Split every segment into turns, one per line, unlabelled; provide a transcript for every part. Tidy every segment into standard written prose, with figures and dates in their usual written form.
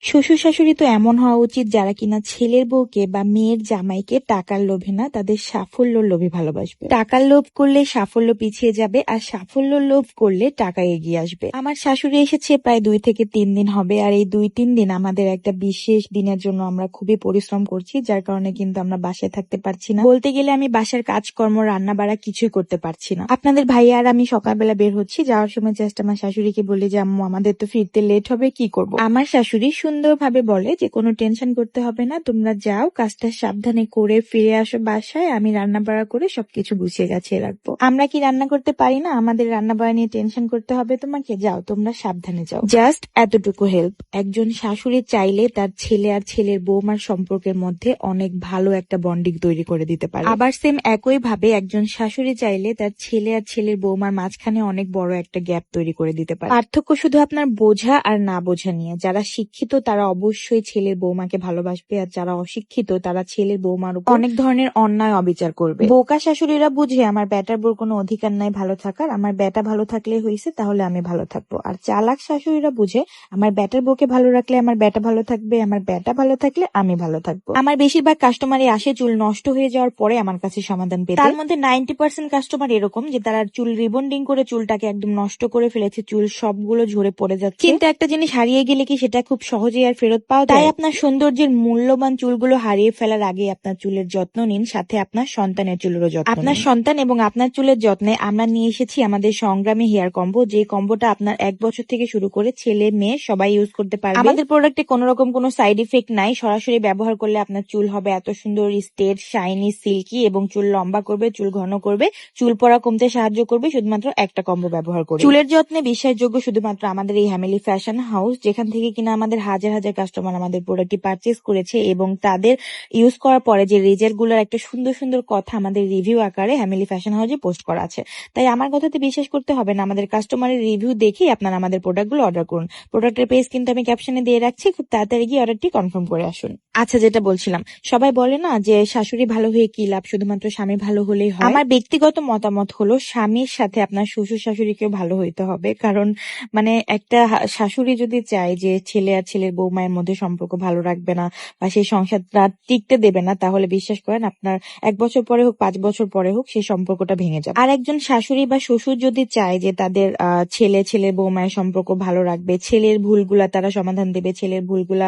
শ্বশুর-শাশুড়ি তো এমন হওয়া উচিত যারা কিনা ছেলের বউকে বা মেয়ের জামাইকে টাকার লোভে না, তাদের সাফল্যর লোভে ভালোবাসবে। টাকার লোভ করলে সাফল্য পিছিয়ে যাবে, আর সাফল্য লোভ করলে টাকা এগিয়ে আসবে। আমার শাশুড়ি এসেছে প্রায় 2 থেকে 3 দিন হবে, আর এই 2-3 দিন আমাদের একটা বিশেষ দিনের জন্য আমরা খুবই পরিশ্রম করছি, যার কারণে কিন্তু আমরা বাসায় থাকতে পারছি না। বলতে গেলে আমি বাসার কাজকর্ম, রান্না বাড়া কিছুই করতে পারছি না। আপনাদের ভাইয়া আর আমি সকালবেলা বের হচ্ছি, যাওয়ার সময় জাস্ট আমার শাশুড়িকে বলি যে আম্মু আমাদের তো ফিরতে লেট হবে, কি করব। আমার শাশুড়ি সুন্দরভাবে বলে যে কোনো টেনশন করতে হবে না, তোমরা যাও, কাজটা সাবধানে করে ফিরে আসো বাসায়, আমি রান্না বাড়া করে সবকিছু গুছিয়ে গাছিয়ে রাখবো। আমরা কি রান্না করতে পারি না? আমাদের রান্না বাড়া নিয়ে টেনশন করতে হবে তোমাকে? যাও, তোমরা সাবধানে যাও। জাস্ট এতটুকু হেল্প একজন শাশুড়ি চাইলে তার ছেলে আর ছেলের বৌমার সম্পর্কের মধ্যে অনেক ভালো একটা বন্ডিং তৈরি করে দিতে পারে। আবার সেম একই ভাবে একজন শাশুড়ি চাইলে তার ছেলে আর ছেলের বৌমার মাঝখানে অনেক বড় একটা গ্যাপ তৈরি করে দিতে পারে। পার্থক্য শুধু আপনার বোঝা আর না বোঝা নিয়ে। যারা শিক্ষিত তারা অবশ্যই ছেলের বৌমাকে ভালোবাসবে, আর যারা অশিক্ষিত তারা ছেলের বৌমার উপর অনেক ধরনের অন্যায় অবিচার করবে। বোকা শাশুড়িরা বুঝে আমার বেটার বোর কোনো অধিকার নাই ভালো থাকার, আমার বেটা ভালো থাকলে হয়েছে, তাহলে আমি ভালো থাকবো। আর চালাক শাশুড়িরা বুঝে আমার বেটার বউকে ভালো রাখলে আমার বেটা ভালো থাকবে, আমার বেটা ভালো থাকলে আমি ভালো থাকবো। আমার বেশিরভাগ কাস্টমারই আসে চুল নষ্ট হয়ে যাওয়ার পরে আমার কাছে সমাধান পেতে। তার মধ্যে 90% কাস্টমার এরকম যে তারা চুল রিবন্ডিং করে চুলটাকে একদম নষ্ট করে ফেলেছে, চুল সবগুলো ঝরে পড়ে যাচ্ছে। কিন্তু একটা জিনিস হারিয়ে গেলে কি সেটা খুব সহজেই আর ফেরত পাওয়া যায়? তাই আপনার সৌন্দর্যের মূল্যবান চুলগুলো হারিয়ে ফেলার আগে আপনার চুলের যত্ন নিন, সাথে আপনার সন্তানের চুলেরও যত্ন। আপনার সন্তান এবং আপনার চুলের যত্নে আমরা নিয়ে এসেছি আমাদের সংগ্রামী হেয়ার কম্বো, যে কম্বোটা আপনার 1 বছর থেকে শুরু করে ছেলে মেয়ে সবাই ইউজ করতে পারবে। আমাদের প্রোডাক্টে কোনো রকম কোনো সাইড ইফেক্ট নাই, সরাসরি ব্যবহার করলে আপনার চুল হবে এত সুন্দর স্ট্রেট, শাইনি, সিল্কি, এবং চুল লম্বা করবে, চুল ঘন করবে, চুল পড়া কমতে সাহায্য করবে শুধুমাত্র একটা কম্বো ব্যবহার করে। চুলের যত্নে বিশ্বাসযোগ্য শুধুমাত্র আমাদের এই হ্যামিলি ফ্যাশন হাউস, যেখান থেকে কিনা আমাদের হাজার হাজার কাস্টমার আমাদের প্রোডাক্টটি পারচেজ করেছে, এবং তাদের ইউজ করার পরে যে রেজাল্ট গুলোর একটা সুন্দর সুন্দর কথা আমাদের রিভিউ আকারে হ্যামিলি ফ্যাশন হাউসে পোস্ট করা আছে। তাই আমার কথাতে বিশ্বাস করতে হবে না, আমাদের কাস্টমারের রিভিউ দেখেই আপনারা আমাদের প্রোডাক্টগুলো অর্ডার করুন। প্রোডাক্টের পেজ কিন্তু আমি ক্যাপশনে দিয়ে রাখছি, খুব তাড়াতাড়ি গিয়ে অর্ডারটি কনফার্ম করে আসুন। আচ্ছা, যেটা বলছিলাম, সবাই বলে না যে শাশুড়ি ভালো হয়ে কি লাভ, শুধুমাত্র স্বামী ভালো হলেই হয়। আমার ব্যক্তিগত মতামত হলো স্বামীর সাথে আপনার শ্বশুর শাশুড়িকেও ভালো হইতে হবে, কারণ মানে একটা শাশুড়ি যদি চায় যে ছেলে আর ছেলের বৌমায়ের মধ্যে সম্পর্ক ভালো রাখবে না বা সেই সংসারটা টিকতে দেবে না, তাহলে বিশ্বাস করেন আপনার 1 বছর পরে হোক 5 বছর পরে হোক সেই সম্পর্কটা ভেঙে যাবে। আর একজন শাশুড়ি বা শ্বশুর যদি চায় যে তাদের ছেলের বৌমায়ের সম্পর্ক ভালো রাখবে, ছেলের ভুলগুলা তারা সমাধান দেবে, ছেলের ভুলগুলা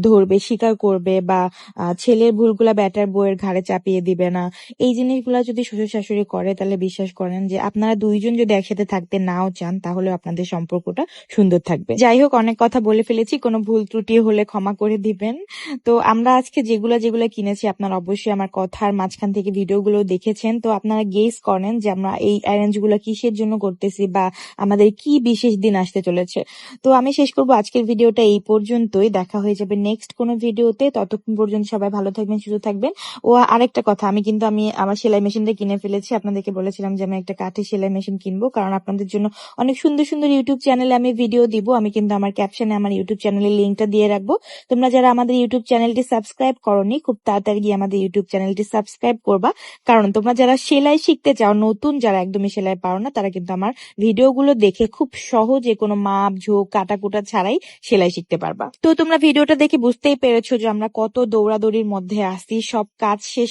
ধরবে, স্বীকার করবে, বা ছেলের ভুলগুলা বেটার বউয়ের ঘাড়ে চাপিয়ে দিবে না, এই জিনিসগুলা যদি শ্বশুর শাশুড়ি করে, তাহলে বিশ্বাস করেন যে আপনারা দুইজন যদি একসাথে থাকতে নাও চান, তাহলে আপনাদের সম্পর্কটা সুন্দর থাকবে। যাই হোক, অনেক কথা বলে ফেলেছি, কোনো ভুল ত্রুটি হলে ক্ষমা করে দিবেন। তো আমরা আজকে যেগুলা কিনেছি, আপনারা অবশ্যই আমার কথার মাঝখান থেকে ভিডিওগুলো দেখেছেন, তো আপনারা গেস করেন যে আমরা এই অ্যারেঞ্জ গুলো কিসের জন্য করতেছি বা আমাদের কি বিশেষ দিন আসতে চলেছে। তো আমি শেষ করবো আজকের ভিডিওটা এই পর্যন্তই, দেখা হয়ে যাবে নেক্সট কোনো ভিডিওতে। ততক্ষণ পর্যন্ত সবাই ভালো থাকবেন, সুস্থ থাকবেন। ও আরেকটা কথা, আমি আমার সেলাই মেশিনটা কিনে ফেলেছি। আপনাদেরকে বলেছিলাম যে আমি একটা কাঠের সেলাই মেশিন কিনবো, কারণ আপনাদের জন্য অনেক সুন্দর সুন্দর ইউটিউব চ্যানেলে আমি ভিডিও দিব। আমি কিন্তু আমার ক্যাপশনে আমার ইউটিউব চ্যানেলের লিঙ্কটা দিয়ে রাখবো। তোমরা যারা আমাদের ইউটিউব চ্যানেলটি সাবস্ক্রাইব করোনি, খুব তাড়াতাড়ি গিয়ে আমাদের ইউটিউব চ্যানেলটি সাবস্ক্রাইব করবা, কারণ তোমরা যারা সেলাই শিখতে চাও, নতুন যারা একদমই সেলাই পারো না, তারা কিন্তু আমার ভিডিওগুলো দেখে খুব সহজে কোনো মাপ ঝোঁক কাটাকুটা ছাড়াই সেলাই শিখতে পারবা। তো তোমরা ভিডিওটা দেখে বুঝতেই পেরেছো যে আমরা কত দৌড়াদৌড়ির মধ্যে আছি, সব কাজ শেষ